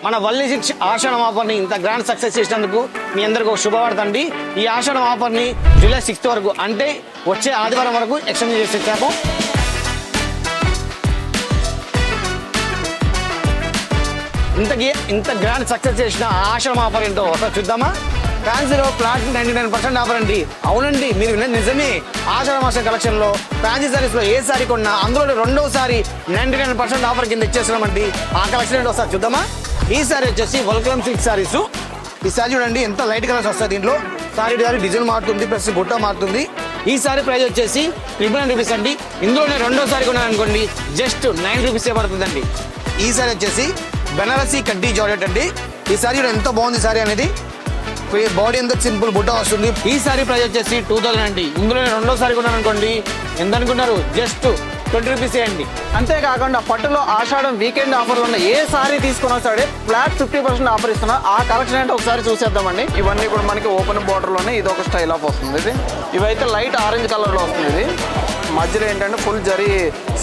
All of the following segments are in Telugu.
మన వల్లి సిక్స్ ఆషాఢం ఆఫర్ని ఇంత గ్రాండ్ సక్సెస్ చేసినందుకు మీ అందరికి ఒక శుభవార్త అండి. ఈ ఆషాఢం ఆఫర్ని జూలై 6 వరకు అంటే వచ్చే ఆదివారం వరకు ఎక్స్టెండ్ చేసి ఇచ్చాము. ఇంత గ్రాండ్ సక్సెస్ చేసిన ఆషాఢం ఆఫర్ ఏంటో ఒకసారి చూద్దామా? ఫ్యాన్సీలో ఫ్లాట్ 99% ఆఫర్ అండి. అవునండి, మీరు విన్నది నిజమే. ఆషాఢ మాసం కలెక్షన్ లో ఫ్యాన్సీ సారీస్ లో ఏ సారీ కొన్నా అందులో రెండోసారి 99% ఆఫర్ కింద ఇచ్చేస్తున్నామండి. ఆ కలెక్షన్ ఏంటో ఒకసారి చూద్దామా? ఈ సారీ వచ్చేసి వెల్కమ్ సిల్క్ సారీస్. ఈ సారీ చూడండి ఎంత లైట్ కలర్స్ వస్తాయి. దీంట్లో సారీ డిజైన్ మారుతుంది, ప్లస్ బుట్ట మారుతుంది. ఈ సారీ ప్రైస్ వచ్చేసి 999 రూపీస్ అండి. ఇందులోనే రెండోసారి కొన్నారనుకోండి జస్ట్ 9 రూపీసే పడుతుందండి. ఈ సారీ వచ్చేసి బెనారసీ కడ్డీ జార్జెట్ అండి. ఈ సారీ ఎంత బాగుంది సారీ అనేది. బాడీ ఎంత సింపుల్ బుట్ట వస్తుంది. ఈ సారీ ప్రైస్ వచ్చేసి 2000 అండి. ఇందులోనే రెండోసారి కొన్నారనుకోండి ఎంత అనుకున్నారు? జస్ట్ 20 రూపీసే అండి. అంతేకాకుండా పట్టులో ఆషాఢం వీకెండ్ ఆఫర్లు ఉన్న ఏ సారీ తీసుకున్నా సరే ఫ్లాట్ 50% ఆఫర్ ఇస్తున్నా. ఆ కలెక్షన్ అంటే ఒకసారి చూసేద్దామండి. ఇవన్నీ కూడా మనకి ఓపెన్ బోర్డర్ లోనే ఇది ఒక స్టైల్ ఆఫ్ వస్తుంది. ఇవైతే లైట్ ఆరెంజ్ కలర్ లో వస్తుంది. ఇది మధ్యలో ఏంటంటే full zari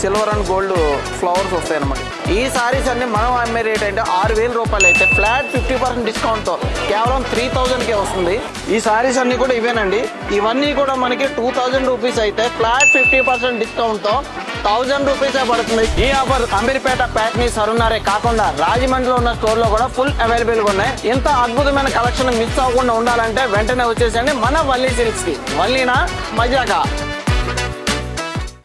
silver and gold flowers వస్తాయి అనమాట. ఈ సారీస్ అన్ని మనం అమ్మే రేట్ అంటే 6000 రూపాయలు అయితే ఫ్లాట్ 50% డిస్కౌంట్ తో కేవలం 3000కే వస్తుంది. ఈ సారీస్ అన్ని కూడా ఇవేనండి. ఇవన్నీ కూడా మనకి 2000 రూపీస్ అయితే ఫ్లాట్ 50% డిస్కౌంట్ తో 1000 రూపీసే పడుతుంది. ఈ ఆఫర్ అమీర్పేట, ప్యాట్నీ, సరునారే కాకుండా రాజమండ్రిలో ఉన్న స్టోర్ లో కూడా ఫుల్ అవైలబుల్ గా ఉన్నాయి. ఇంత అద్భుతమైన కలెక్షన్ మిస్ అవ్వకుండా ఉండాలంటే వెంటనే వచ్చేసండి మన వల్లి సిల్క్స్ కి. వల్లినా మజాకా.